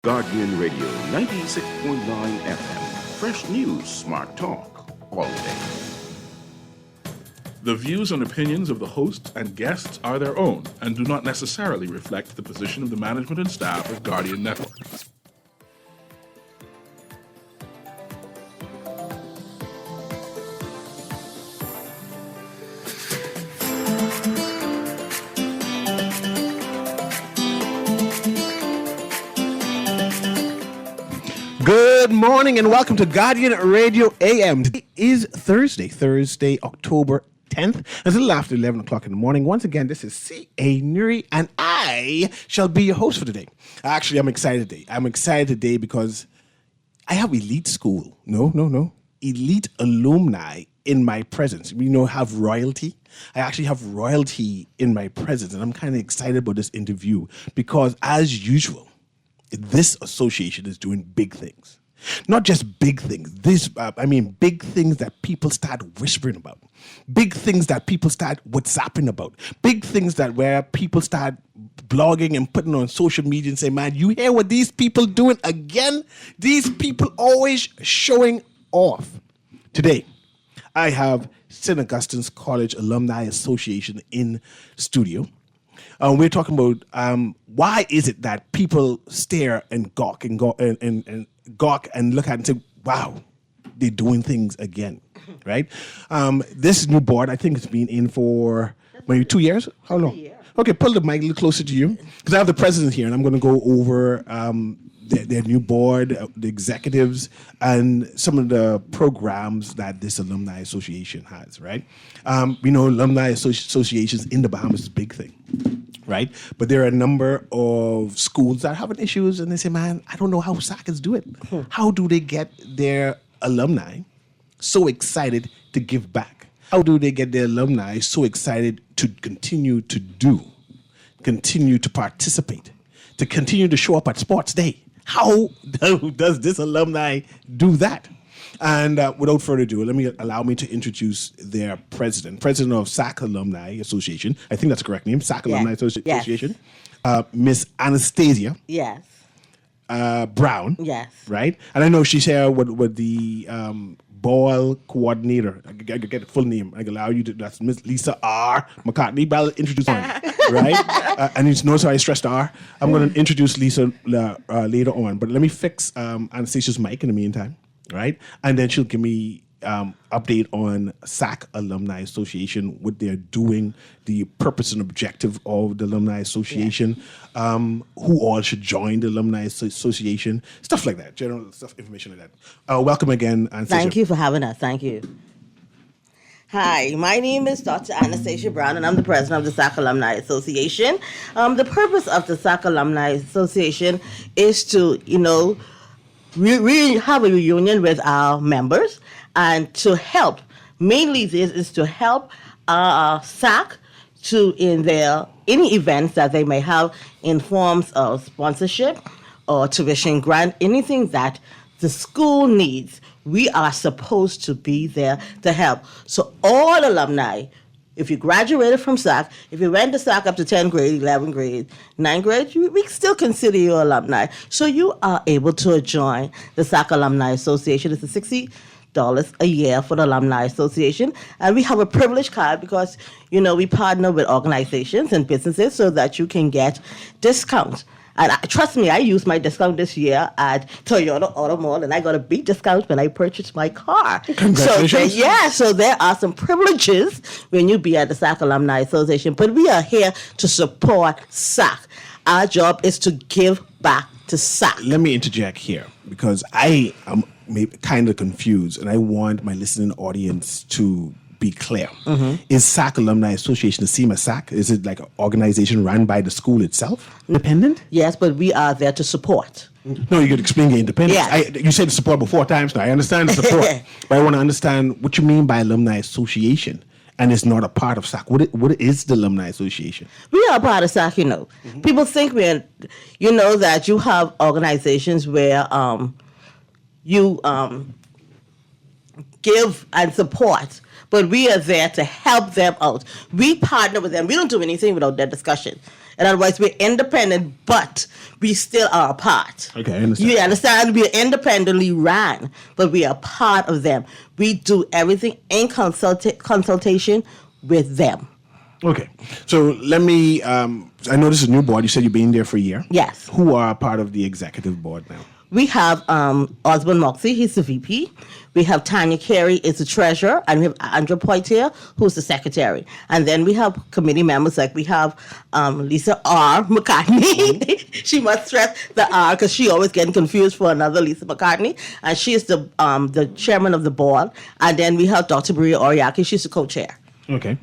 Guardian Radio 96.9 FM. Fresh news, smart talk, all day. The views and opinions of the hosts and guests are their own and do not necessarily reflect the position of the management and staff of Guardian Network. Good morning and welcome to Guardian Radio AM. Today is Thursday, October 10th. It's a little after 11 o'clock in the morning. Once again, this is C.A. Newry and I shall be your host for today. Actually, I'm excited today. I'm excited today because I have elite school. No. Elite alumni in my presence. Have royalty. I actually have royalty in my presence, and I'm kind of excited about this interview because, as usual, this association is doing big things. Not just big things. Big things that people start whispering about. Big things that people start WhatsApping about. Big things where people start blogging and putting on social media and say, man, you hear what these people doing again? These people always showing off. Today, I have St. Augustine's College Alumni Association in studio. We're talking about why is it that people stare and gawk and look at it and say, wow, they're doing things again, right? This new board, I think it's been in for maybe 2 years. How long? Okay, pull the mic a little closer to you because I have the president here and I'm going to go over their new board, the executives, and some of the programs that this alumni association has, right? Alumni associations in the Bahamas is a big thing, right? But there are a number of schools that are having issues, and they say, man, I don't know how SAC is doing. How do they get their alumni so excited to give back? How do they get their alumni so excited to continue to continue to participate, to continue to show up at sports day? How does this alumni do that? And without further ado, allow me to introduce their president of SAC Alumni Association. I think that's the correct name, SAC Alumni Association. Miss Anastasia. Yes. Brown. Yes. Right? And I know she's here with the ball coordinator. I get the full name. I can allow you to. That's Miss Lisa R. McCartney. But I'll introduce her, right? And you notice how I stressed R. I'm going to introduce Lisa later on. But let me fix Anastasia's mic in the meantime, right? And then she'll give me update on SAC Alumni Association, what they're doing, the purpose and objective of the Alumni Association, who all should join the Alumni Association, stuff like that, general stuff, information like that. Welcome again, Anastasia. Thank you for having us. Thank you. Hi, my name is Dr. Anastasia Brown, and I'm the president of the SAC Alumni Association. The purpose of the SAC Alumni Association is to, we have a reunion with our members and to help. Mainly this is to help SAC in any events that they may have in forms of sponsorship or tuition grant, anything that the school needs. We are supposed to be there to help. So all alumni, if you graduated from SAC, if you went to SAC up to 10th grade, 11th grade, 9th grade, we still consider you alumni. So you are able to join the SAC Alumni Association. It's a $60 a year for the Alumni Association. And we have a privilege card because, we partner with organizations and businesses so that you can get discounts. And trust me, I used my discount this year at Toyota Auto Mall, and I got a big discount when I purchased my car. Congratulations. So there are some privileges when you be at the SAC Alumni Association. But we are here to support SAC. Our job is to give back to SAC. Let me interject here because I am kind of confused, and I want my listening audience to be clear. Is SAC Alumni Association the same as SAC? Is it like an organization run by the school itself? Independent? Yes, but we are there to support. No, you could explain your independence. Yes. You said support before times now. I understand the support, but I want to understand what you mean by Alumni Association. And it's not a part of SAC. What is the Alumni Association? We are a part of SAC, People think that you have organizations where you give and support. But we are there to help them out. We partner with them. We don't do anything without their discussion. In other words, we're independent, but we still are a part. Okay, I understand. You understand? We are independently ran, but we are part of them. We do everything in consultation with them. Okay. So let me, I know this is a new board. You said you've been there for a year. Yes. Who are part of the executive board now? We have Osborne Moxie, he's the VP. We have Tanya Carey, is the treasurer, and we have Andrew Poitier, who's the secretary. And then we have committee members, like we have Lisa R. McCartney. She must stress the R because she always getting confused for another Lisa McCartney. And she is the chairman of the board. And then we have Dr. Maria Oriaki, she's the co-chair. Okay.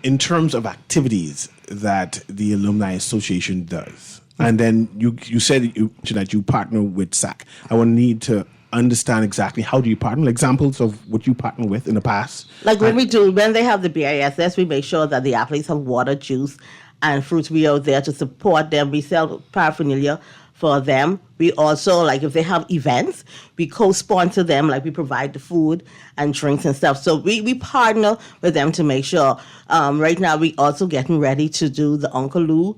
In terms of activities that the Alumni Association does, and then you said that you partner with SAC. I would need to understand exactly how do you partner, examples of what you partner with in the past. Like when they have the BISS, we make sure that the athletes have water, juice, and fruits. We are there to support them. We sell paraphernalia for them. We also, like if they have events, we co-sponsor them, like we provide the food and drinks and stuff. So we partner with them to make sure. Right now, we also getting ready to do the Uncle Lou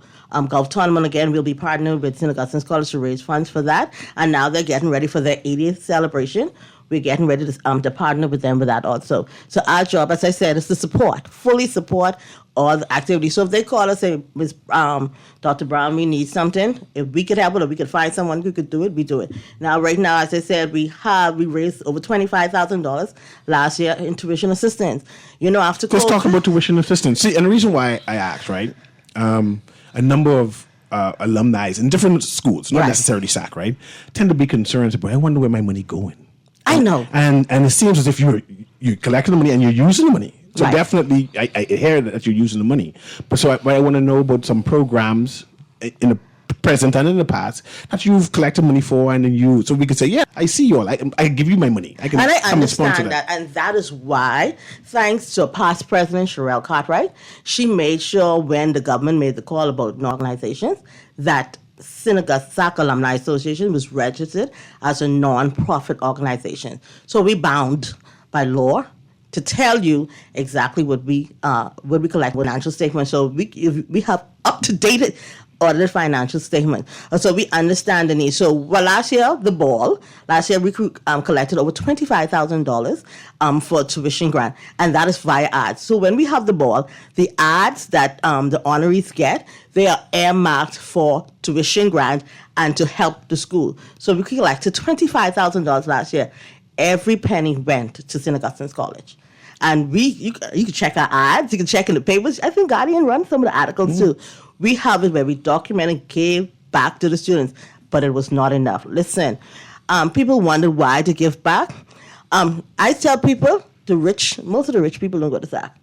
golf tournament again. We'll be partnering with St. Augustine's College to raise funds for that. And now they're getting ready for their 80th celebration. We're getting ready to partner with them with that also. So our job, as I said, is to fully support all the activities. So if they call us and say, Ms. Dr. Brown, we need something, if we could help it or we could find someone who could do it, we do it. Now, right now, as I said, we raised over $25,000 last year in tuition assistance. After Let's talk about tuition assistance. See, and the reason why I asked, right, a number of alumni in different schools, not necessarily SAC, right, tend to be concerned about, I wonder where my money going. I know. And it seems as if you're collecting the money and you're using the money. So definitely, I hear that you're using the money. But so I want to know about some programs in the present and in the past that you've collected money for, and then so we could say, yeah, I see you all. I give you my money. I understand that. And that is why, thanks to past President Sherelle Cartwright, she made sure when the government made the call about organizations that SAC Alumni Association was registered as a non-profit organization. So we bound by law to tell you exactly what we collect financial statements. So we have up-to-date audited financial statement. So we understand the need. So last year we collected over $25,000 for tuition grant, and that is via ads. So when we have the ball, the ads that the honorees get, they are earmarked for tuition grant and to help the school. So we collected $25,000 last year. Every penny went to St. Augustine's College. And you can check our ads, you can check in the papers. I think Guardian runs some of the articles too. We have it where we document and gave back to the students, but it was not enough. Listen, people wonder why to give back. I tell people, most of the rich people don't go to SAC.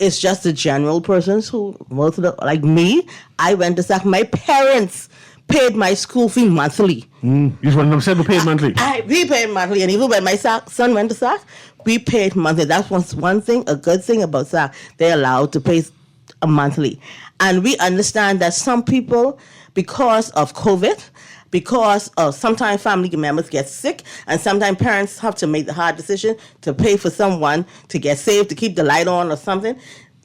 It's just the general persons like me, I went to SAC. My parents paid my school fee monthly. You just want them said we paid monthly? We paid monthly, and even when my son went to SAC, we paid monthly. That's one thing, a good thing about SAC. They're allowed to pay a monthly. And we understand that some people, because of COVID, because of sometimes family members get sick, and sometimes parents have to make the hard decision to pay for someone to get saved, to keep the light on or something,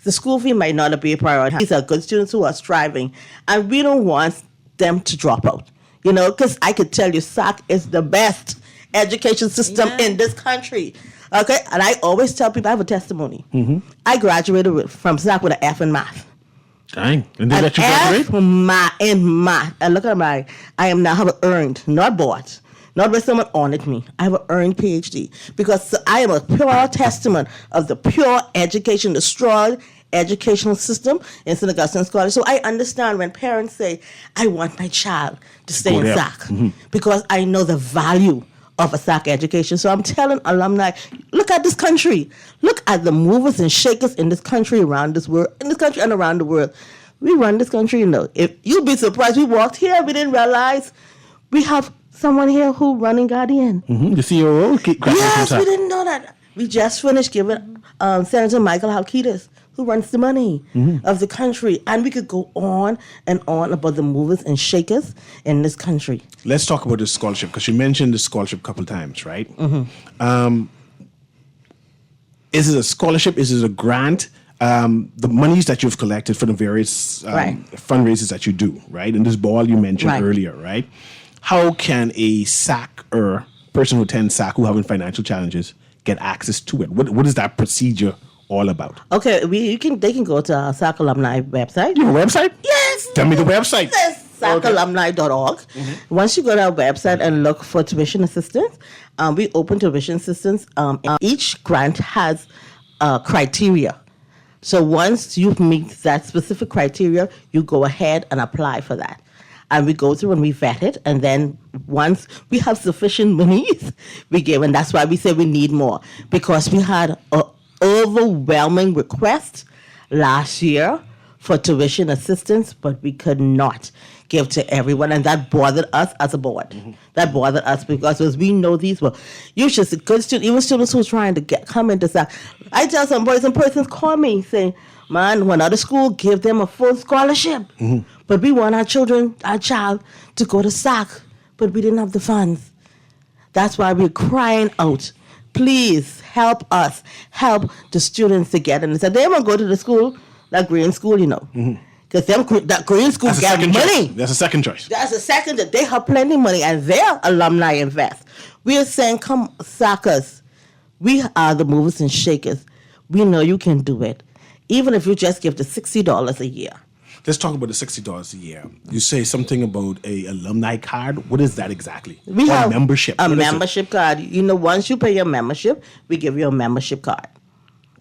the school fee might not be a priority. These are good students who are striving, and we don't want them to drop out. Because I could tell you SAC is the best education system in this country. Okay? And I always tell people, I have a testimony. I graduated from SAC with an F in math. Dang. And they let you graduate? In math. And look at I am now have an earned, not bought, not where someone honored me. I have an earned PhD because I am a pure testament of the pure education, the strong educational system in St. Augustine's College. So I understand when parents say, I want my child to stay in SAC because I know the value of a SAC education. So I'm telling alumni, look at this country. Look at the movers and shakers in this country, around this world, in this country and around the world. We run this country, If you'd be surprised, we walked here, we didn't realize we have someone here who running Guardian. The COO? Yes, we didn't know that. We just finished giving Senator Michael Halkitis, who runs the money of the country. And we could go on and on about the movers and shakers in this country. Let's talk about this scholarship, because you mentioned the scholarship a couple of times, right? Is it a scholarship? Is it a grant? the monies that you've collected for the various Right. fundraisers that you do, right? And this ball you mentioned Right. earlier, right? How can a SAC or person who attends SAC who having financial challenges get access to it? What is that procedure all about? Okay, they can go to our SAC alumni website. You have a website? Yes. Tell me the website. Yes, sacalumni.org. Once you go to our website and look for tuition assistance, we open tuition assistance. Each grant has criteria. So once you meet that specific criteria, you go ahead and apply for that. And we go through and we vet it. And then once we have sufficient monies, we give. And that's why we say we need more. Because we had an overwhelming request last year for tuition assistance, but we could not give to everyone. And that bothered us as a board. That bothered us because as we know these were usually good students, even students who are trying to come into SAC. I tell some boys and persons call me saying, man, when other school give them a full scholarship, but we want our child to go to SAC, but we didn't have the funds. That's why we're crying out. Please help us, help the students to get in. So they won't go to the school, that green school, because that green school That's a get second money. choice. That's a second choice. That's the second that they have plenty of money and their alumni invest. We are saying, come, SACers. We are the movers and shakers. We know you can do it. Even if you just give the $60 a year. Let's talk about the $60 a year. You say something about a alumni card. What is that exactly? We Or have membership. a What is it? membership card. Once you pay your membership, we give you a membership card.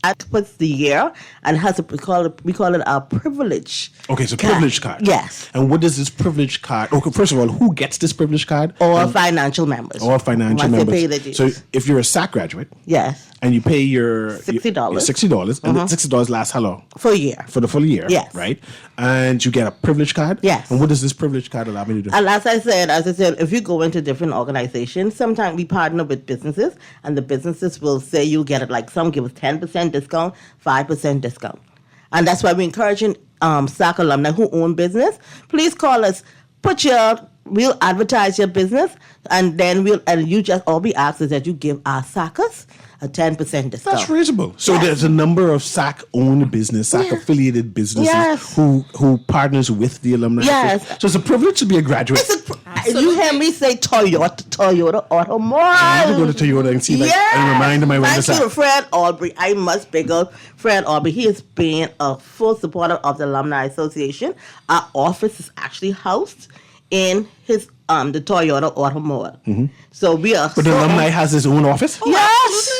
That puts the year and has we call it our privilege. Okay, it's a privilege card. Yes. And what does this privilege card? Okay, first of all, who gets this privilege card? All financial members. All financial Once members. They pay the dues. So if you're a SAC graduate yes, and you pay your $60. your $60, and the $60 lasts how long? for a year. For the full year. Yes. Right? And you get a privilege card? Yes. And what does this privilege card allow me to do? And as I said, if you go into different organizations, sometimes we partner with businesses, and the businesses will say you get it. Like some give us 10% discount, 5% discount, and that's why we're encouraging SAC alumni who own business. Please call us. We'll advertise your business, and then you just all we ask is that you give our SACers a 10% discount. That's reasonable. So Yes. there's a number of SAC-owned business, SAC-affiliated businesses Yes. who partners with the alumni. Yes. So it's a privilege to be a graduate. You hear me say Toyota Automobile. I need to go to Toyota and see and remind them I went to Thank you SAC. to Fred Aubrey. I must big up Fred Aubrey. He has been a full supporter of the Alumni Association. Our office is actually housed in his the Toyota Automobile. So we are. But the alumni has his own office? Yes.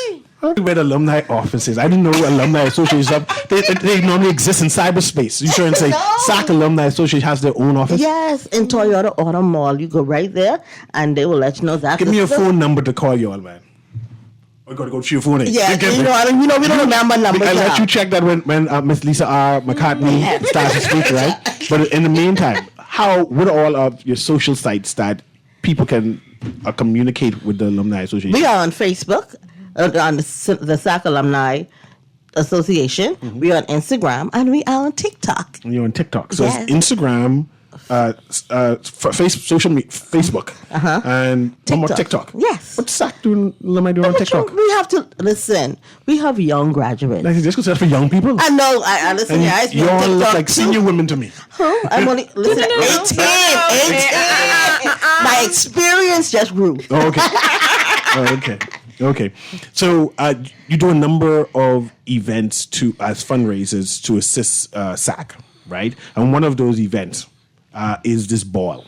I where the alumni office is. I didn't know alumni associations they normally exist in cyberspace. You sure and say No. SAC Alumni Association has their own office? Yes, in Toyota Automobile. You go right there, and they will let you know that. Give me a phone number to call y'all, man. I gotta go to your phone. Yeah, Give me- we don't remember numbers. I let now. you check that when Miss Lisa R. McCartney starts to speak, right? But in the meantime, what are all of your social sites that people can communicate with the Alumni Association? We are on Facebook, on the SAC Alumni Association. We are on Instagram, and we are on TikTok. And you're on TikTok. So Yes. it's Instagram, Facebook, and one more TikTok. Yes. What's SAC doing? Alumni doing on TikTok? We have to listen. We have young graduates. Like, just because that's for young people. I know. I listen. And I you all look TikTok like too. senior women to me. Huh? I'm only listen. 18. My experience just grew. Oh, okay. Okay. So you do a number of events as fundraisers to assist SAC, right? And one of those events is this ball,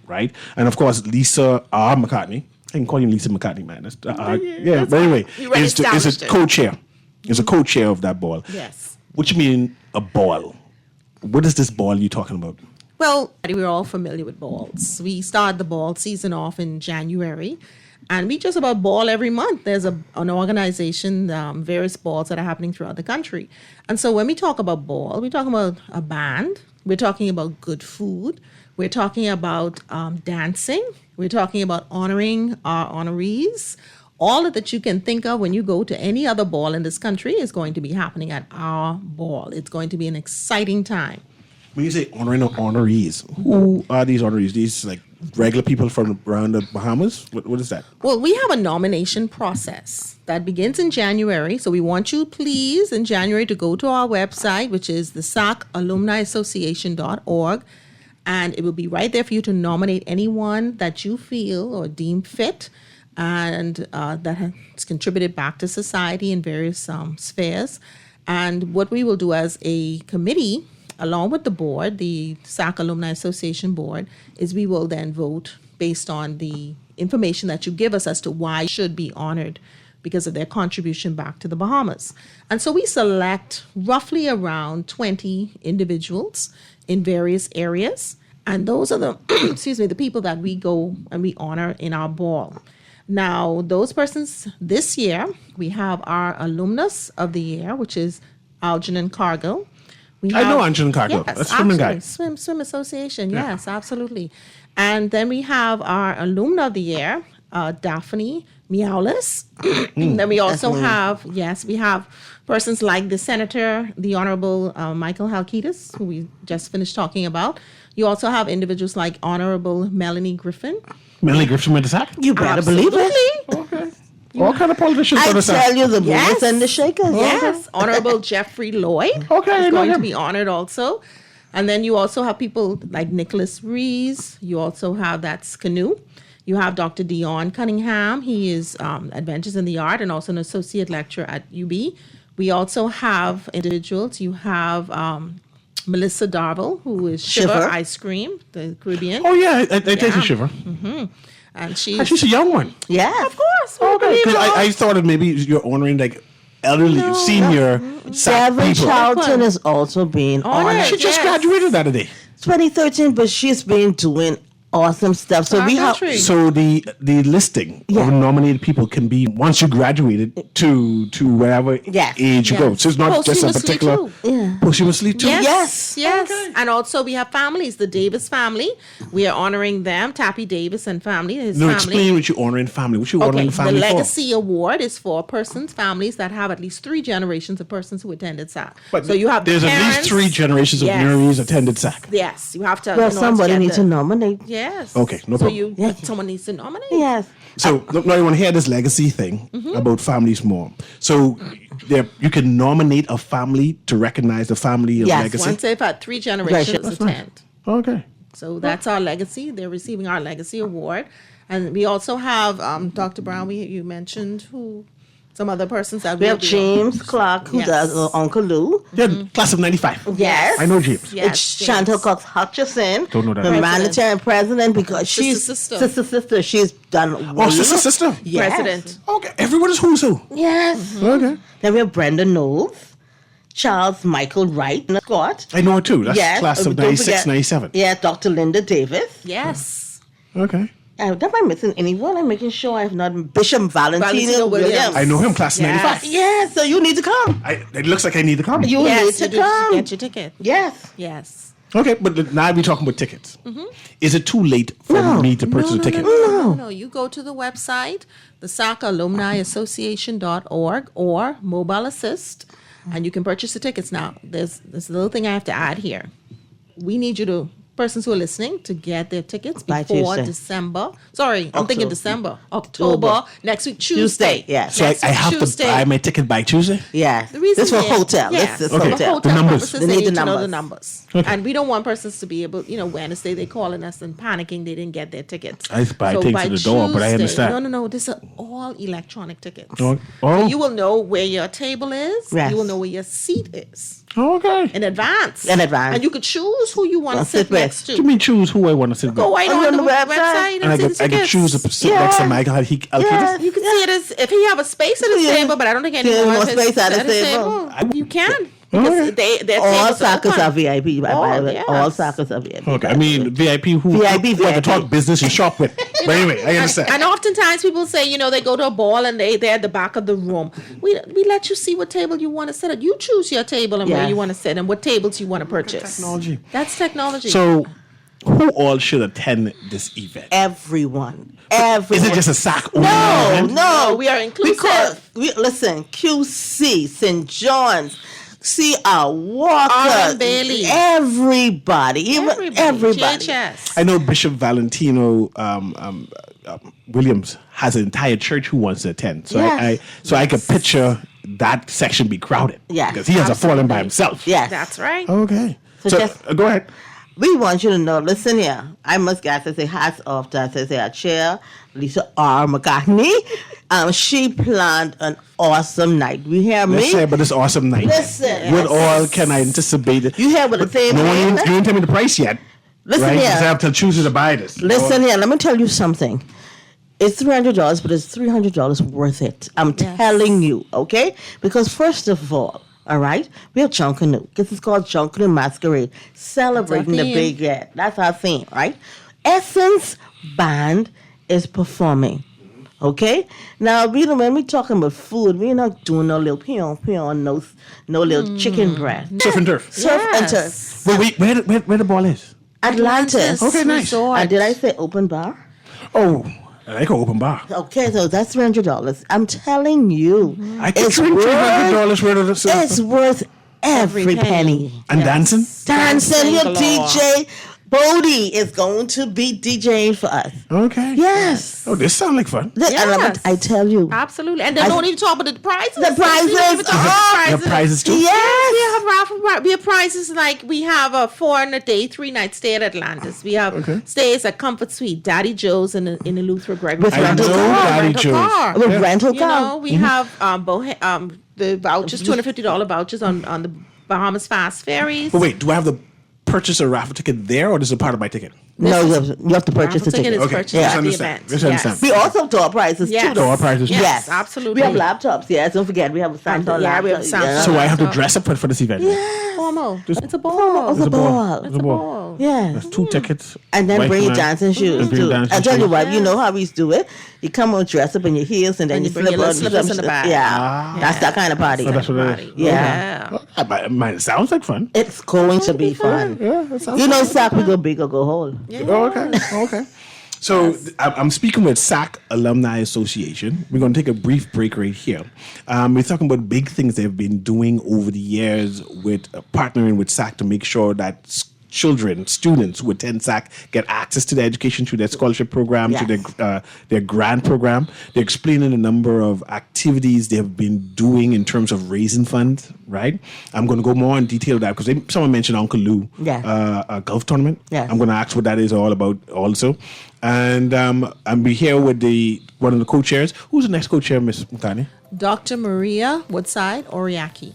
right? And of course, Lisa R. McCartney. I can call you Lisa McCartney, man. But anyway, You already is a established it. co-chair. Is a co-chair of that ball. Yes. What you mean a ball? What is this ball you talking about? Well, we're all familiar with balls. We start the ball season off in January, and we just about ball every month. There's an organization, various balls that are happening throughout the country. And so when we talk about ball, we're talking about a band, we're talking about good food, we're talking about dancing, we're talking about honoring our honorees. All of that you can think of when you go to any other ball in this country is going to be happening at our ball. It's going to be an exciting time. When you say honoring honorees, who are these honorees? These like regular people from around the Bahamas? What is that? Well, we have a nomination process that begins in January. So we want you, please, in January to go to our website, which is the SACalumniassociation.org. And it will be right there for you to nominate anyone that you feel or deem fit and that has contributed back to society in various spheres. And what we will do as a committee, along with the board, the SAC Alumni Association board, is we will then vote based on the information that you give us as to why should be honored because of their contribution back to the Bahamas. And so we select roughly around 20 individuals in various areas. And those are the, the people that we go and we honor in our ball. Now, those persons this year, we have our alumnus of the year, which is Algernon Cargill. I know Algernon Cargill. Yes, That's swimming guy. Swim association. Yeah. Yes, absolutely. And then we have our alumna of the year, Daphne Miaulis. Then we also have, we have persons like the Senator, the Honorable Michael Halkitis, who we just finished talking about. You also have individuals like Honorable Melanie Griffin. Melanie Griffin went to SAC? You better believe it. Okay. All kind of politicians I go to SAC. tell you, the movers and the shakers. Yes, Honorable Jeffrey Lloyd Okay, I is know going to him. be honored also. And then you also have people like Nicholas Rees. You also have, that's Canoe. You have Dr. Dion Cunningham. He is Adventures in the Art and also an associate lecturer at UB. We also have individuals. You have Melissa Darville, who is Shiver Ice Cream, the Caribbean. Oh, yeah, I tasted Shiver. And She's a young one. Yeah. of course. Okay, because I thought that maybe you're honoring like elderly, senior SAC Devin people. Charlton is also being honored. She just Yes. graduated the other day. 2013, but she's been doing awesome stuff. So Our we have country. So the listing of nominated people can be once you graduated to wherever Yes. age you Yes. go. So it's not just a Posthumously particular too. posthumously too. Yes. Okay. And also we have families, the Davis family. We are honoring them, Tappy Davis and family, his No, family. explain what you honoring family. What you honoring Okay, the family for? Legacy Award is for persons, families that have at least 3 generations of persons who attended SAC. But so you have the there's at parents. least 3 generations of Yes. Newry's attended SAC. Yes, you have to. well, in order somebody get needs the- to nominate. Yes. Okay, no so problem. someone needs to nominate. Yes. So now you want to hear this legacy thing Mm-hmm. about families more. So you can nominate a family to recognize the family of Yes, legacy. Once they've had 3 generations That's attend. Okay. So that's our legacy. They're receiving our legacy award. And we also have Dr. Brown, you mentioned some other persons that We have will be- James Clark, who Yes. does Uncle Lou. Yeah, class of 95. Yes. I know James. Yes, It's James. Chantal Cox Hutchison, Don't know that. humanitarian president, because she's sister. sister. She's done Oh, sister. Yes. President. Okay, everyone is who's who. Yes. Okay. Then we have Brenda Knowles, Charles Michael Wright, Scott. I know it too. That's Yes. class of Don't 96, forget- 97. Yeah, Dr. Linda Davis. Yes. Okay. Am I missing anyone? I'm making sure I have not Bishop Valentino Valentino Williams. Williams. I know him, class of Yes. 95. Yes, so you need to come. It looks like I need to come. You need Yes, to you do come. get your ticket. Yes. Yes. Okay, but now we're talking about tickets. Is it too late for me to purchase a ticket? No. You go to the website, the SAC Alumni Association.org or Mobile Assist, and you can purchase the tickets. Now, there's a little thing I have to add here. We need you to, persons who are listening, to get their tickets By before Tuesday. December. Sorry, I'm thinking October. December. October. Next week, Tuesday. yes. So Next I week, have Tuesday. to buy my ticket by Tuesday? Yes. The reason This for being- hotel. Yeah, This is Okay. for hotel. hotel The numbers. purposes, They they need need the to know the numbers. numbers. And we don't want persons to be able, Wednesday they calling us and panicking they didn't get their tickets. I buy things by to the door, but I Tuesday- understand. No. These are all electronic tickets. Oh. So you will know where your table is. Yes. You will know where your seat is Okay. in advance. In advance. And you could choose who you want to I'll sit sit with. next Let to. me choose who I want to sit Go with. right On on the the website. website And and I see could, the I could tickets. choose to sit next to Michael Alkitis. Yes. You can see it as if he have a space at his Yeah. table, but I don't think Yeah, anyone more has space at his his table. You can. Okay. Because their All tables are soccer open. are VIP. By Oh, the way. yes. All soccer are VIP. Okay, I mean, VIP who VIP. who to talk business you shop with. But anyway, I understand. And oftentimes people say, they go to a ball and they're at the back of the room. We let you see what table you want to sit at. You choose your table and where Yes. you want to sit and what tables you want to purchase. Technology. That's technology. So, who all should attend this event? Everyone. Is it just a SAC only No, event? no. we are inclusive. Listen, QC, St. John's, C.R. Walker, Arlen Bailey. everybody, even everybody. JHS. I know Bishop Valentino Williams has an entire church who wants to attend. So Yes. I could picture that section be crowded. Yes, Because he has a forum by himself. Yes. That's right. Okay. So So, just- go ahead. We want you to know, listen here. I must get to say hats off to our chair, Lisa R. McCartney. She planned an awesome night. You hear me? Let's say about this awesome night. Listen. What all can I anticipate? You hear what the thing No one is? even, you didn't tell me the price yet. Listen right? here. Because I have to choose to buy this. Listen here, let me tell you something. It's $300, but it's $300 worth it. I'm telling you, okay? Because first of all right, we have Junkanoo. This is called Junkanoo Masquerade, celebrating the theme. big red. That's our theme, right? Essence Band is performing. Okay? Now, when we talking about food, we're not doing no little peon, no little chicken breast. Surf and turf. Surf and Yes. turf. Well, wait, where the ball is? Atlantis. Okay, nice. Resort. And did I say open bar? Oh, I like an open bar. Okay, so that's $300. I'm telling you, I can it's drink worth, $300 worth of the surf. it's worth every penny. And dancing? Dancing, your galore. DJ Bodie is going to be DJing for us. Okay. Yes. Oh, this sounds like fun. And I tell you, Absolutely. And then don't even talk about the prices. the prices. We don't even talk about Your prizes too? Yes. We have raffle. We have prizes like we have a 4-night, 3-night stay at Atlantis. We have stays at Comfort Suite, Daddy Joe's in the Luther Greg. With rental know car. Daddy rental Joe's. car. With rental You car. know, we have the vouchers, $250 vouchers on the Bahamas Fast Ferries. But wait, do I have to purchase a raffle ticket there, or this is a part of my ticket? No, you have to purchase the Raffle ticket ticket. is Okay, purchased just at the understand. event. Just understand. We also door prices Yes. too. Door prices. Yes, Yes, absolutely. We have laptops. Yes, don't forget we have a Samsung Yeah, laptop. we have a Samsung. So I have to dress up for this event? Formal. Just- It's a ball. It's a ball. It's a ball. Yeah. That's 2 tickets. And then Wife bring your and I. dancing shoes And bring too. dancing I tell you shoes. what, you know how we used to do it. You come on, dress up in your heels, and then And you you bring flip your on little slippers in the back. Yeah, that's that kind of party. Oh, that's what it is. Yeah. It sounds like fun. It's going to be fun. Yeah, that sounds You know, Sack, we go big or go whole. Oh, okay. Okay. So I'm speaking with SAC Alumni Association. We're going to take a brief break right here. We're talking about big things they've been doing over the years with partnering with SAC to make sure that students who attend SAC get access to their education through their scholarship program, Yes. to their grant program. They're explaining a number of activities they have been doing in terms of raising funds, right? I'm going to go more in detail of that because someone mentioned Uncle Lou, Yes. a golf tournament. Yes. I'm going to ask what that is all about also. And I'm be here with one of the co-chairs. Who's the next co-chair, Miss Mutani? Dr. Maria Woodside Oriaki.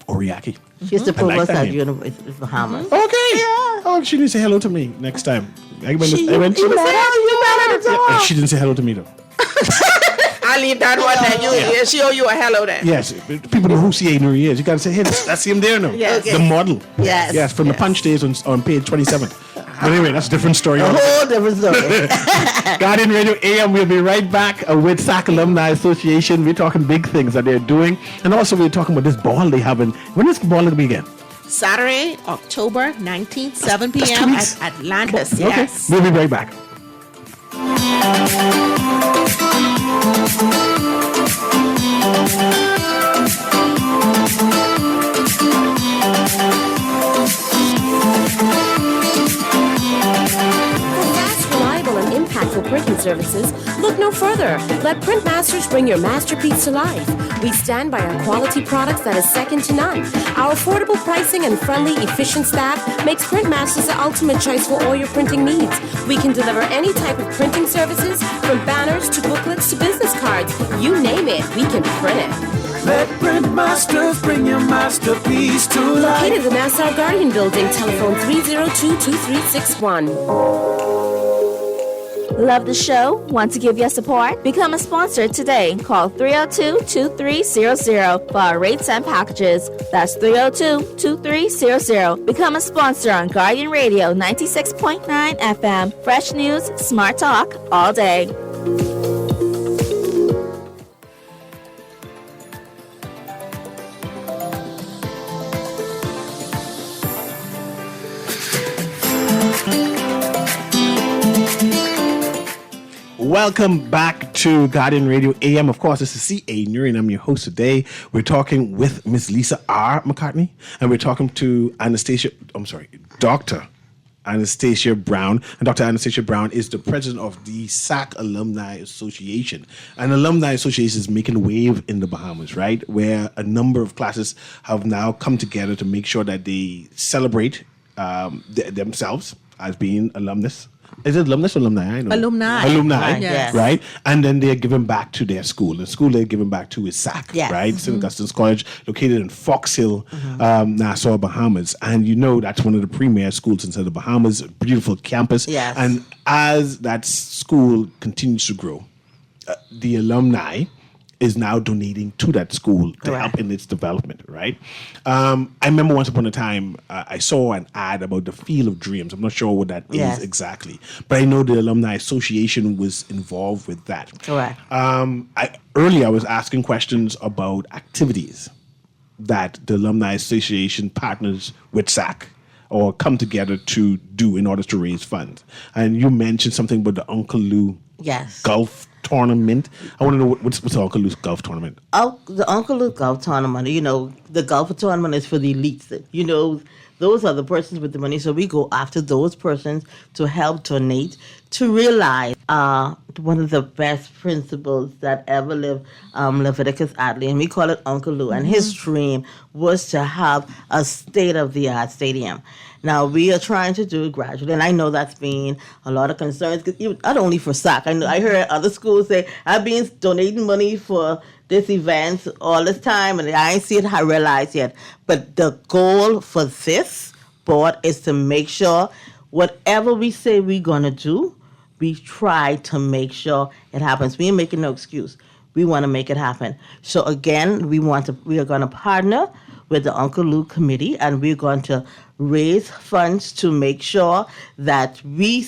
Oriaki. She's the I like provost that at name. University of Bahamas. Okay. Yeah. Oh, she didn't say hello to me next time. I went You to- met her at the door. she didn't say hello to me though. I leave that one there. She owe you a hello there. Yes, people know who C.A. Newry is. You got to say, hey, that's him there now. Yes. The model. Yes. Yes, from the punch days on page 27. But anyway, that's a different story. A whole different story. Guardian Radio AM, we'll be right back with SAC Alumni Association. We're talking big things that they're doing. And also we're talking about this ball they have. When is the ball going to begin? Saturday, October 19th, 7 That's 2 p.m. weeks. at Atlantis. Okay, Yes. we'll be right back. Fast, reliable, and impactful printing services, look no further. Let Printmasters bring your masterpiece to life. We stand by our quality products that is second to none. Our affordable pricing and friendly, efficient staff makes Printmasters the ultimate choice for all your printing needs. We can deliver any type of printing services, from banners to booklets to business cards. You name it, we can print it. Let Printmasters bring your masterpiece to life. Located in the Nassau Guardian Building, telephone 302-2361. Love the show? Want to give your support? Become a sponsor today. Call 302-2300 for our rates and packages. That's 302-2300. Become a sponsor on Guardian Radio 96.9 FM. Fresh news, smart talk, all day. Welcome back to Guardian Radio AM. Of course, this is CA Newry, and I'm your host today. We're talking with Miss Lisa R. McCartney, and we're talking to Dr. Anastasia Brown. And Dr. Anastasia Brown is the president of the SAC Alumni Association. And Alumni Association is making a wave in the Bahamas, right? Where a number of classes have now come together to make sure that they celebrate themselves as being alumnus. Is it alumnus or alumni? I know. Alumni, yes. Right? And then they're giving back to their school. The school they're giving back to is SAC, Yes. right? St. Augustine's College, located in Fox Hill, Nassau, Bahamas. And you know that's one of the premier schools inside the Bahamas, a beautiful campus. Yes. And as that school continues to grow, the alumni is now donating to that school to Correct. help in its development, right? I remember once upon a time, I saw an ad about the Field of Dreams. I'm not sure what that Yes. is exactly, but I know the Alumni Association was involved with that. Correct. Earlier, I was asking questions about activities that the Alumni Association partners with SAC or come together to do in order to raise funds. And you mentioned something about the Uncle Lou Yes. golf tournament. I want to know what's the Uncle Lou's golf tournament? The Uncle Luke Golf Tournament, the golf tournament is for the elites. Those are the persons with the money. So we go after those persons to help donate, to realize one of the best principles that ever lived, Leviticus Adley, and we call it Uncle Lou. And his dream was to have a state-of-the-art stadium. Now, we are trying to do it gradually, and I know that's been a lot of concerns, not only for SAC. I heard other schools say, I've been donating money for this event all this time, and I ain't seen it, I realize yet. But the goal for this board is to make sure whatever we say we're going to do, we try to make sure it happens. We ain't making no excuse. We want to make it happen. So again, we are going to partner with the Uncle Lou Committee, and we're going to raise funds to make sure that we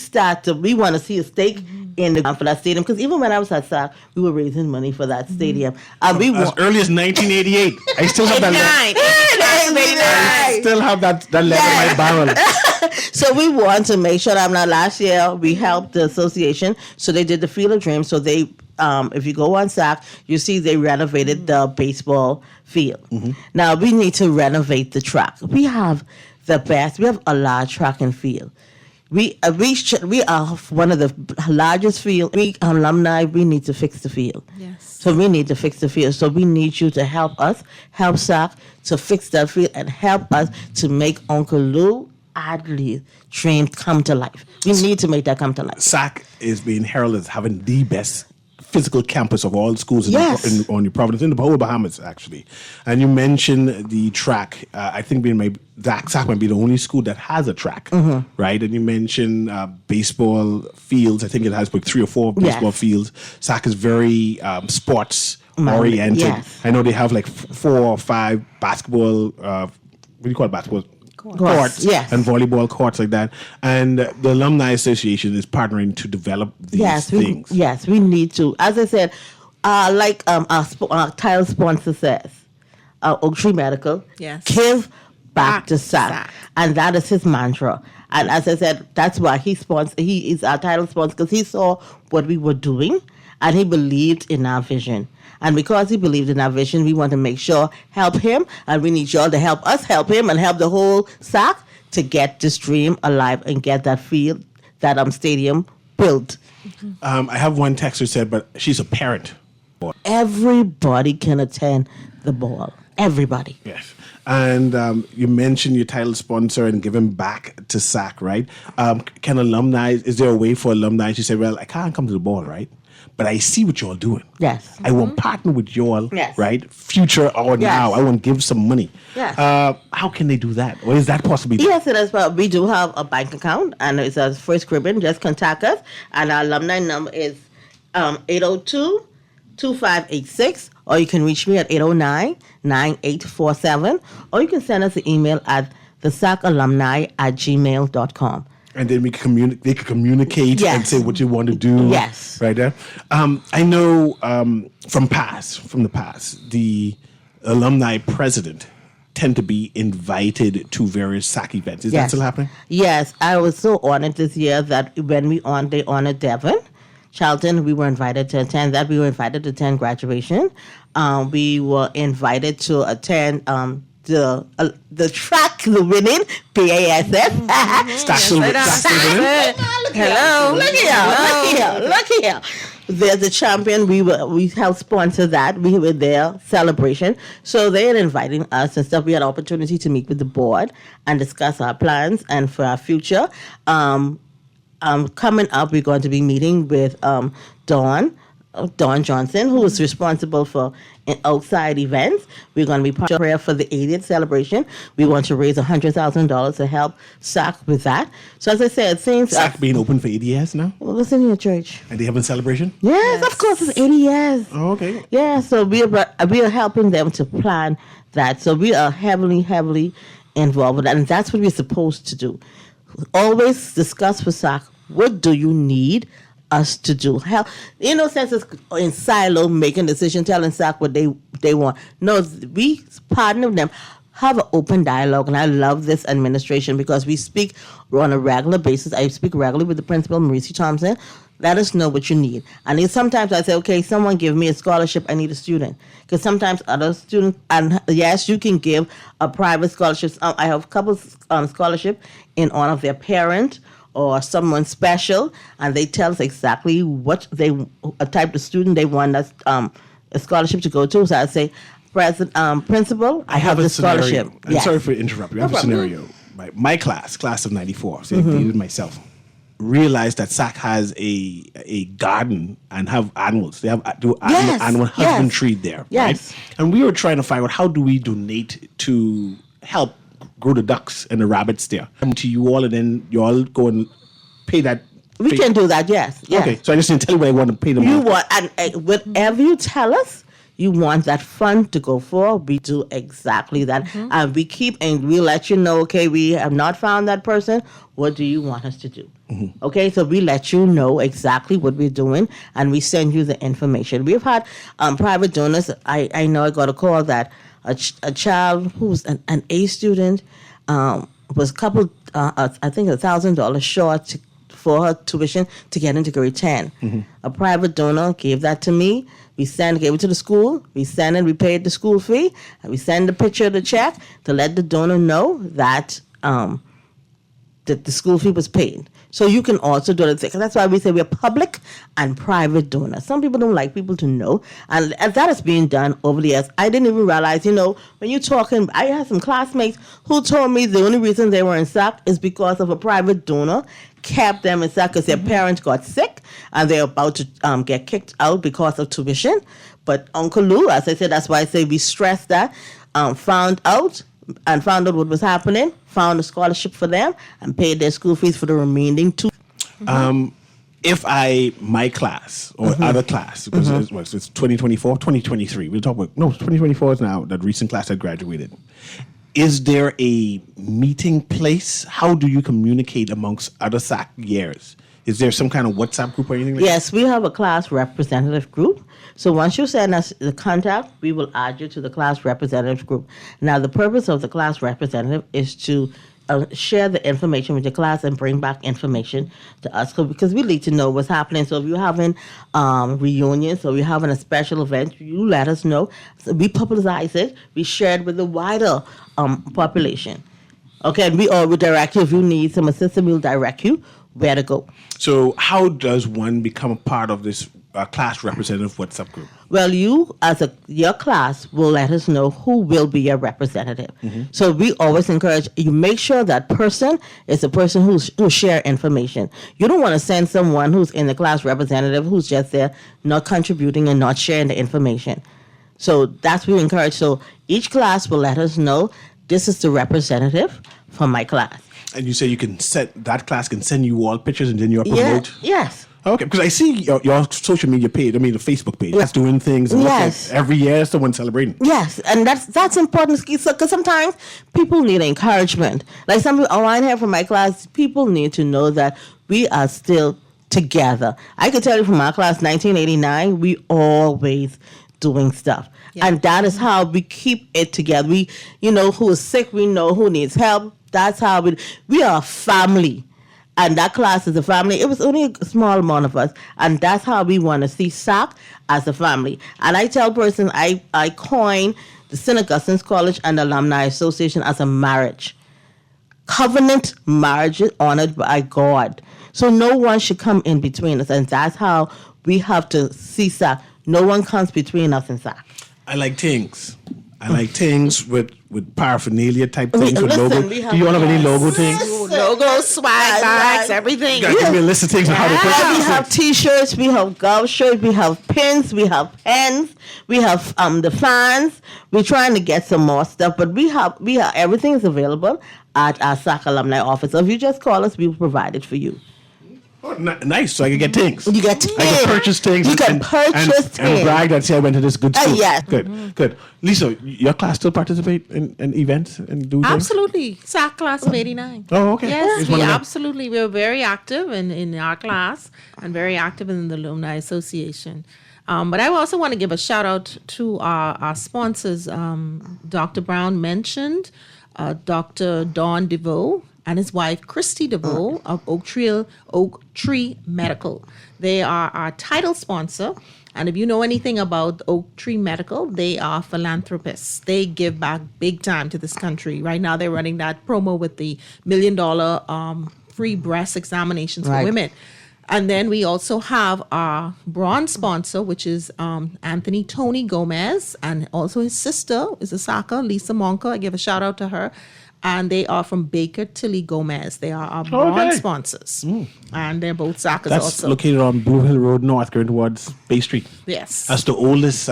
want to see a stake in for that stadium. Because even when I was at SAC, we were raising money for that stadium. And As early as 1988. I still have that letter. I still have that letter in my barrel. So we want to make sure that last year we helped the association. So they did the Field of Dreams. So they, if you go on SAC, you see they renovated the baseball field. Now we need to renovate the track. We have the best. We have a large track and field. We are one of the largest field. We alumni. We need to fix the field. Yes. So we need to fix the field. So we need you to help us, help SAC to fix that field, and help us to make Uncle Lou Adley's dream come to life. We need to make that come to life. SAC is being heralded as having the best physical campus of all schools Yes. on your province, in the whole Bahamas, actually. And you mentioned the track. I think SAC might be the only school that has a track, right? And you mentioned baseball fields. I think it has like 3 or 4 baseball Yes. fields. SAC is very sports oriented. Yes. I know they have like 4 or 5 basketball. What do you call it? Basketball courts, yes. and volleyball courts like that. And the Alumni Association is partnering to develop these things. We need to. As I said, like our title sponsor says, Oak Tree Medical, Yes. give back to SAC. SAC. And that is his mantra. And as I said, that's why he is our title sponsor, because he saw what we were doing and he believed in our vision. And because he believed in our vision, we want to make sure, help him, and we need y'all to help us help him and help the whole SAC to get this dream alive and get that field, that stadium built. I have one texter said, but she's a parent. Everybody can attend the ball. Everybody. Yes. And you mentioned your title sponsor and giving back to SAC, right? Can alumni, is there a way for alumni to say, well, I can't come to the ball, right? But I see what y'all doing. Yes. I want to partner with y'all, Yes. right? Future or now. I want to give some money. Yes. How can they do that? Or is that possibly done? Yes, it is. But we do have a bank account, and it's our First Caribbean. Just contact us, and our alumni number is 802-2586, or you can reach me at 809-9847, or you can send us an email at thesacalumni@gmail.com. And then they can communicate Yes. and say what you want to do. Yes. Right there. I know from the past, the alumni president tend to be invited to various SAC events. Is that still happening? Yes, I was so honored this year that when they honored Devon, Charlton. We were invited to attend that. We were invited to attend graduation. We were invited to attend the track, the winning PASF. Hello, look here. They're the champion. We helped sponsor that. We were there celebration. So they had inviting us and stuff. We had opportunity to meet with the board and discuss our plans and for our future. Coming up, we're going to be meeting with Dawn Johnson, who is responsible for outside events. We're going to be part of prayer for the 80th celebration. We want to raise $100,000 to help SAC with that. So as I said, things SAC being open for 80 years now? Well, listen here, church. And they having celebration? Yes, of course, it's 80 years. Oh, okay. Yeah, so we are helping them to plan that. So we are heavily involved with that, and that's what we're supposed to do. Always discuss with SAC, what do you need us to do? Hell, no sense is in silo making decisions, telling SAC what they want. No, we partner with them, have an open dialogue, and I love this administration because we speak on a regular basis. I speak regularly with the principal, Maurice Thompson. Let us know what you need. And then sometimes I say, okay, someone give me a scholarship, I need a student. Because sometimes other students, and yes, you can give a private scholarship. I have a couple scholarship in honor of their parent or someone special, and they tell us exactly what a type of student they want us a scholarship to go to. So I say, principal, I have the scholarship. I'm sorry for interrupting. I have a scenario. My class of 94, so included myself, realized that SAC has a garden and have animals. They have animal husbandry there. Yes. Right? And we were trying to find out how do we donate to help grow the ducks and the rabbits there. Come to you all, and then you all go and pay that. We can do that, yes. Okay, so I just didn't tell you what I want to pay them. You want, and whatever you tell us, you want that fund to go for, we do exactly that. And we keep, and we let you know, okay, we have not found that person. What do you want us to do? Okay, so we let you know exactly what we're doing, and we send you the information. We've had private donors. I know I got a call that a child who's an A student was a couple, I think $1,000 short for her tuition to get into grade 10. A private donor gave that to me. We gave it to the school. We paid the school fee. And we send a picture of the check to let the donor know that that the school fee was paid. So you can also do it. That's why we say we're public and private donors. Some people don't like people to know. And that is being done over the years. I didn't even realize, when you're talking, I had some classmates who told me the only reason they were in SAC is because of a private donor kept them in SAC because their parents got sick and they're about to get kicked out because of tuition. But Uncle Lou, as I said, that's why I say we stress that, found out what was happening, found a scholarship for them, and paid their school fees for the remaining 2. If my class or other class, because it's 2024, 2023, we'll talk about, 2024 is now, that recent class that graduated. Is there a meeting place? How do you communicate amongst other SAC years? Is there some kind of WhatsApp group or anything like that? Yes, we have a class representative group. So once you send us the contact, we will add you to the class representative group. Now, the purpose of the class representative is to share the information with your class and bring back information to us because we need to know what's happening. So if you're having reunions or you're having a special event, you let us know. So we publicize it. We share it with the wider population. Okay, and we will direct you. If you need some assistance, we'll direct you where to go. So how does one become a part of this class representative WhatsApp group? Well, you, as your class, will let us know who will be your representative. So we always encourage you, make sure that person is a person who share information. You don't want to send someone who's in the class representative who's just there not contributing and not sharing the information. So that's what we encourage. So each class will let us know this is the representative for my class. And you say you can that class can send you all pictures and then you promote? Yes. Okay, because I see your social media page, the Facebook page, that's doing things. And Yes. Every year someone's celebrating. Yes, and that's important because sometimes people need encouragement. Like some people, I hear from my class, people need to know that we are still together. I can tell you from my class, 1989, we always doing stuff. Yeah. And that is how we keep it together. We, who is sick, we know who needs help. That's how we are a family. And that class is a family. It was only a small amount of us. And that's how we want to see SAC as a family. And I tell persons, I coin the St. Augustine's College and Alumni Association as a marriage. Covenant marriage is honored by God. So no one should come in between us. And that's how we have to see SAC. No one comes between us and SAC. I like things. I like things with paraphernalia type things with Listen, logo. Do you want to have any logo things? Logos, swag bags, everything. You gotta give me a list of things and how to put We it. have T-shirts, we have golf shirts, we have pins, we have pens, we have the fans. We're trying to get some more stuff, but we have everything is available at our SAC alumni office. So if you just call us, we will provide it for you. Oh, nice, so I can get things. You get things. I can purchase things. You can purchase things. And brag that say I went to this good school. Yes. Good. Lisa, your class still participate in events and do things? Absolutely. SAC class of 89. Oh, okay. Yes, It's one of them. absolutely. We're very active in our class and very active in the Alumni Association. But I also want to give a shout out to our sponsors. Dr. Brown mentioned Dr. Don DeVoe and his wife, Christy DeVoe of Oak Tree Medical. They are our title sponsor. And if you know anything about Oak Tree Medical, they are philanthropists. They give back big time to this country. Right now, they're running that promo with the $1 million free breast examinations for Right. women. And then we also have our bronze sponsor, which is Anthony Tony Gomez, and also his sister is a SACA, Lisa Monka. I give a shout out to her. And they are from Baker Tilly Gomez. They are our bronze sponsors. And they're both SACAs That's also. located on Blue Hill Road North, going towards Bay Street. Yes. That's the oldest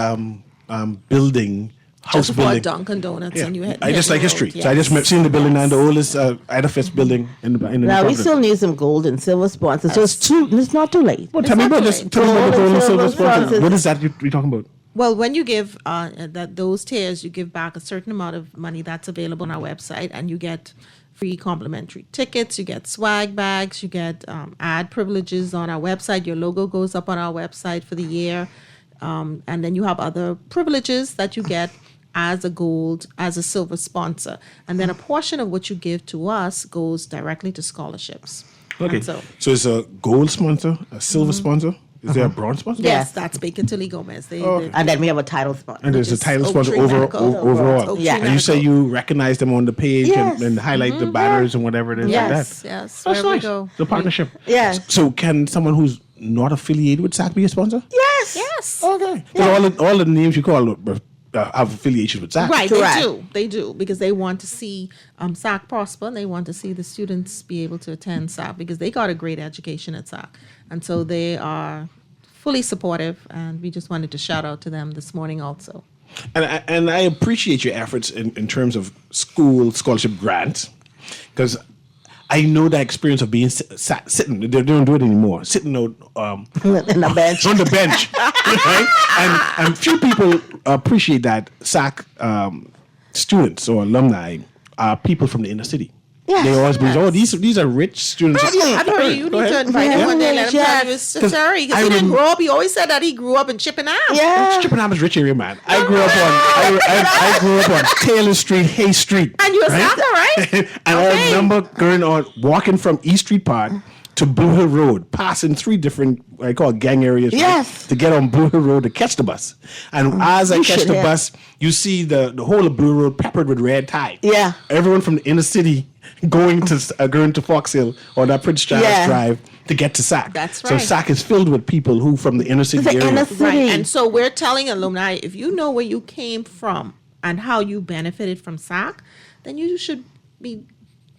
building, house Just before building. Dunkin' Donuts. And you hit I just like history. Yes. So I just seen the building now, the oldest edifice building in the Now we Providence. still need some gold and silver sponsors. So it's not too late. Well, tell me not about too this. late. Tell me about the gold and silver Silver sponsors. sponsors. What is that you're talking about? Well, when you give those tiers, you give back a certain amount of money that's available on our website, and you get free complimentary tickets, you get swag bags, you get ad privileges on our website. Your logo goes up on our website for the year, and then you have other privileges that you get as a silver sponsor, and then a portion of what you give to us goes directly to scholarships. Okay. And So so it's a gold sponsor, a silver sponsor. Is there a bronze sponsor? yes, that's Baker Tilly Gomez. They And then we have a title sponsor. And there's a Which is title Oak sponsor Tree Medical. overall. Oak Yeah. Tree And you say Medical. you recognize them on the page Yes. and highlight the banners and whatever it is Yes, like that. yes. That's Wherever we nice. go. The partnership. Yes. So can someone who's not affiliated with SAC be a sponsor? Yes. Yes. Okay. 'Cause all the names you call have affiliations with SAC. Right, Correct. they do, because they want to see SAC prosper, and they want to see the students be able to attend SAC because they got a great education at SAC. And so they are fully supportive, and we just wanted to shout out to them this morning also. And I appreciate your efforts in terms of school scholarship grants, because I know that experience of being sitting. They don't do it anymore. Sitting out In the bench. on the bench, right? And few people appreciate that SAC students or alumni are people from the inner city. Yes. They always be, these are rich students. I told you, you Go need ahead. to invite him one day. Let him tell you his Because story. Because I he didn't rem- grow up. He always said that he grew up in Chippenham. Yeah. Chippenham is rich area, man. I grew up on I grew up on Taylor Street, Hay Street. And you a SACA, right? And I remember walking from East Street Park to Blue Hill Road, passing 3 different, I call it gang areas, right, Yes. to get on Blue Hill Road to catch the bus. And as I You catch should the have. bus, you see the whole of Blue Road peppered with red tide. Yeah. Everyone from the inner city going to Fox Hill or that Prince Charles Yeah. Drive to get to SAC. That's So right. SAC is filled with people who from the inner city The area. inner Right. city. And so we're telling alumni, if you know where you came from and how you benefited from SAC, then you should be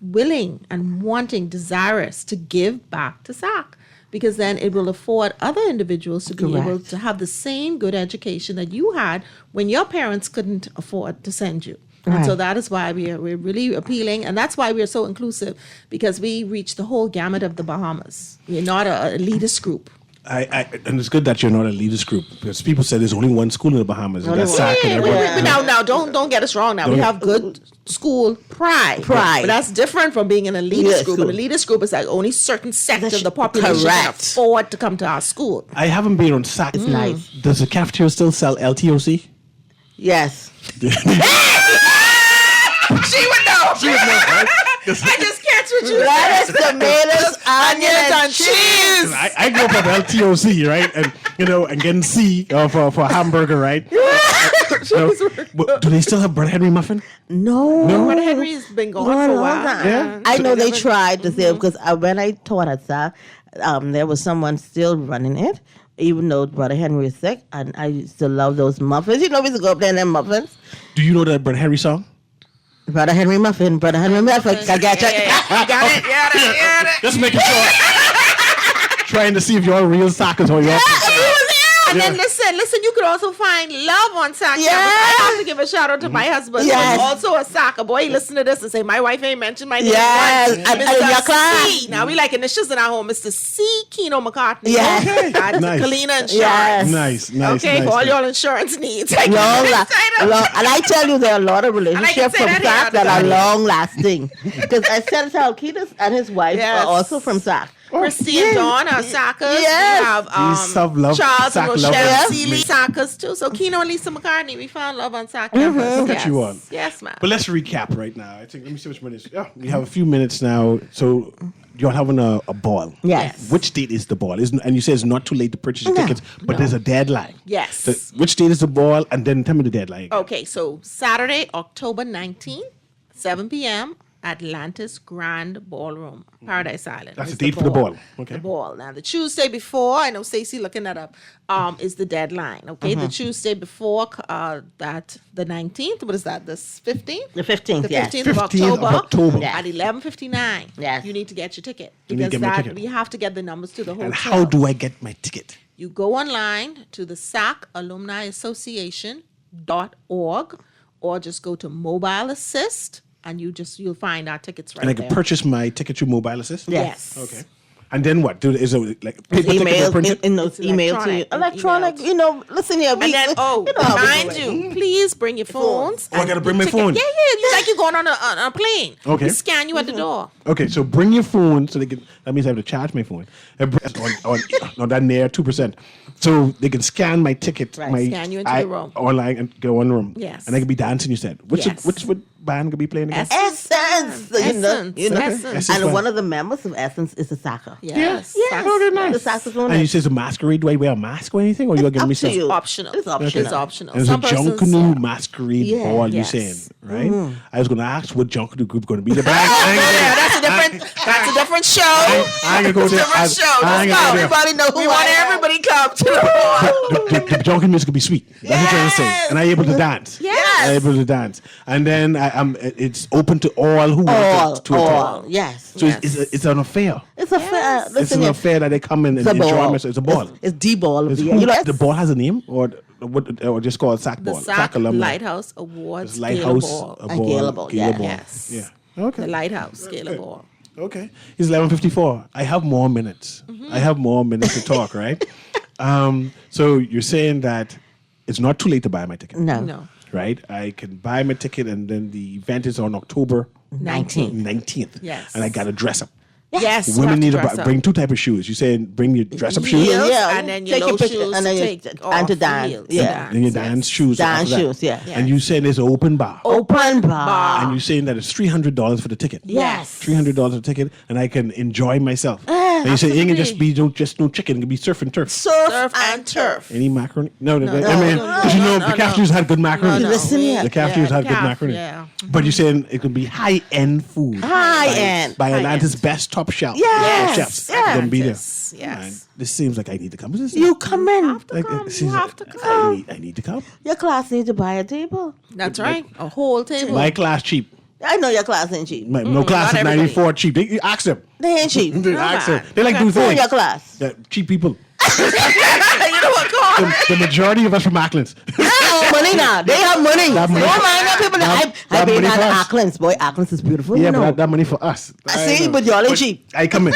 willing and wanting, desirous to give back to SAC, because then it will afford other individuals to be Correct. able to have the same good education that you had when your parents couldn't afford to send you. And so Right. that is why we're really appealing, and that's why we're so inclusive, because we reach the whole gamut of the Bahamas. We're not a elitist group. And it's good that you're not a leaders group, because people say there's only one school in the Bahamas. And that's SAC and everyone. Now, don't get us wrong. Now we have good school pride. Pride. But that's different from being an elitist Yes, group. school. An elitist group is like only certain sector of the population can Correct. afford to come to our school. I haven't been on SAC. It's nice. Does the cafeteria still sell LTOC? Yes. She would know. Right? I just catch what you Lettuce, said. tomatoes, onions, and cheese. I grew up at LTOC, right? And and getting C for hamburger, right? So, but do they still have Brother Henry muffin? No. But Henry's been gone Gone for a long while. time. Yeah. I know they tried to say because when I taught at SAC, there was someone still running it, even though Brother Henry is sick, and I used to love those muffins. You know, we used to go up there and them muffins. Do you know that Brother Henry song? Brother Henry muffin, Brother Henry muffin. I got you. You got it? Yeah. Just making sure. Trying to see if you're real suckers or you're. And then listen, you could also find love on soccer. Yeah. I have to give a shout out to my husband, Yes. who's also a soccer boy. He listen to this and say, my wife ain't mentioned my name Yes. once. And in Mr. your class. C. Now we like in the shiz in our home, Mr. C. Keno McCartney. Yes. Okay. That's Nice. Kalina Insurance. Yes. Nice. Okay, nice, for all nice. your insurance needs. And I tell you, there are a lot of relationships say from that SAC here. that are long lasting. Because I said how Ketus and his wife Yes. are also from SAC. Christy and Dawn are Sackers. Yes. We have These self-love Charles Sack and Rochelle lovers. Seeley Sackers too. So Keno and Lisa McCartney, we found love on Sack Look campus. at you all. Yes, ma'am. But let's recap right now. I think let me see which minutes. Yeah, we have a few minutes now. So you're having a ball. Yes. Which date is the ball? And you say it's not too late to purchase your tickets, but there's a deadline. Yes. So which date is the ball? And then tell me the deadline. again. Okay, so Saturday, October 19th, 7 p.m. Atlantis Grand Ballroom, Paradise Island. That's is the date for the ball. Okay. The ball. Now, the Tuesday before, I know Stacey looking that up, is the deadline. Okay, the Tuesday before that, the 19th, what is that, the 15th? The 15th, The 15th yes. of 15th of October. Yes. At 11:59. Yes. You need to get your ticket. You need to Because get my that ticket. we have to get the numbers to the hotel. And how do I get my ticket? You go online to the SAC Alumni Association.org or just go to Mobile Assist and you'll find our tickets right And I there. can purchase my ticket through mobile assist? Yes. Okay. And then what? Is it like It's paper ticket or email, printed? in those It's email to you. electronic, Electronic, emailed. you know, listen here. And then, you know how we mind do it. you, please bring your phones. Oh, I and gotta bring your my ticket. phone. Yeah. You like you're going on a plane. Okay. We scan you at the door. Okay, so bring your phone so they can. That means I have to charge my phone on that near 2%. So they can scan my ticket, Right, my scan you into the room. online and go in the room. Yes. and I can be dancing. You said which Yes. which band could be playing again? Essence. You know. Essence. Okay. And one of the members of Essence is a soccer. Yes. Yeah. Okay, nice. The saxophone. And you say it's a masquerade. Do I wear a mask or anything, or you're giving up me to stuff? you. Optional. It's optional. It's optional. There's a Some persons- Junkanoo masquerade Yeah. ball. You Yes. saying right? I was going to ask what Junkanoo group going to be. The band. Yeah, that's a different show. I ain't gonna go there. Different show. I ain't Let's gonna go. go there. Everybody know who We I want am. everybody come to the ball. The junkie music could be sweet. That's what I'm trying to say. Yes. And I able to dance. Yes. I able to dance. And then it's open to all who want to All. attend. Yes. So Yes. it's an affair. It's a fair. It's Listen an here. affair that they come in and It's a enjoy ball. myself. It's a ball. It's the ball of It's the who- year. You know, the ball has a name or just called sack The ball. SAC alumni. Lighthouse Awards It's Lighthouse Gala a Ball. ball. Gala ball, Gala yeah. ball. Yes. Yeah. Okay. The Lighthouse Gala Ball. Okay. It's 11:54. I have more minutes. I have more minutes to talk, right? So you're saying that it's not too late to buy my ticket. No. No. Right? I can buy my ticket and then the event is on October 19th. Yes. And I got to dress up. Yes. you have Women need to dress up. bring two type of shoes. You saying bring your dress up shoes Heels, Yeah. and then your Take your low picture, shoes and then to you- take and off to the dance. heels. Yeah. and your dance shoes. Dance after that. shoes, yeah. And you saying it's an open bar. Open bar. And you saying that it's $300 for the ticket. Yes. $300 for the ticket, and I can enjoy myself. And you say it ain't gonna just be just no chicken, it can be surf and turf. Surf and turf. Any macaroni? No, I mean, no, because you know no, the cafeterias had good macaroni. No, Listen here. The cafeterias had good Caf, macaroni. yeah. But you're saying it could be high end food. High by, end. by High Atlanta's end. best top shelf. Yes, chefs. yes. Gonna be there. Yes, yes. Man, this seems like I need to come. This is- You come in. like, come. it seems You have like to come. I need to come. Your class needs to buy a table. That's right. A whole table. My class cheap. I know your class ain't cheap. No class not is everybody. 94 cheap. They ask them. They ain't cheap. They ask them. man. They like do Who in things. your class? Yeah, cheap people. you know what, Carl? The majority of us from Acklands. They have money now. They have money. That Don't money- mind them people. that I've been money at for us. Acklands. Boy, Acklands is beautiful. Yeah, you but know. that money for us. See, know. but y'all ain't cheap. I come in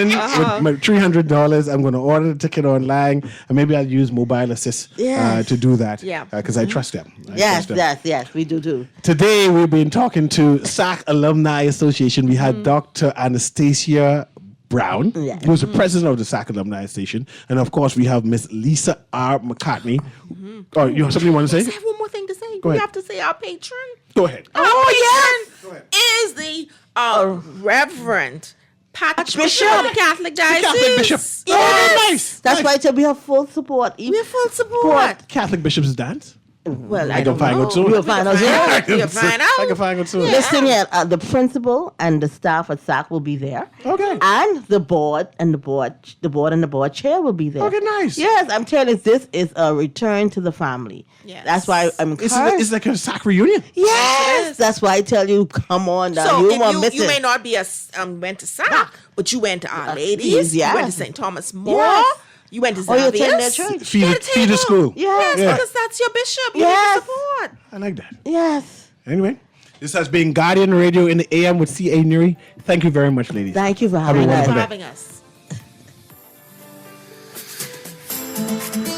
with my $300. I'm going to order the ticket online, and maybe I'll use mobile assist Yes. to do that. Yeah. Because I trust them. I Yes, trust them. yes, we do too. Today we've been talking to SAC Alumni Association. We had Dr. Anastasia Brown, Yeah. who's the president of the SAC Alumni Association, and of course we have Miss Lisa R. McCartney. Oh, you have something you want to I say? have one more thing to say. Go We ahead. have to say our patron. Go ahead. Our patron is the Reverend Patrick Bishop. of the Catholic Diocese. Catholic bishop. Yes. Oh, nice. That's nice. why I tell we have full support. We're full support. Catholic bishops dance. Well, I can find know. out soon. We'll find out soon. I can You'll find out. I can find out soon. Listen here, the principal and the staff at SAC will be there. Okay. And the board and the board chair will be there. Okay, nice. Yes, I'm telling you, this is a return to the family. Yes. That's why I'm encouraged. It's like a sack reunion. Yes, that's why I tell you, come on down. So You won't miss you it. may not be went to SAC, but you went to Our Ladies. yes. You went to St. Thomas More. Yes. You went to Or you attend their Xavier's. church. Feed Get a the table. school. Yes, Yeah. because that's your bishop. You Yes. need to support. I like that. Yes. Anyway, this has been Guardian Radio in the AM with C.A. Newry. Thank you very much, ladies. Thank you for Have a having wonderful us. For day. having us.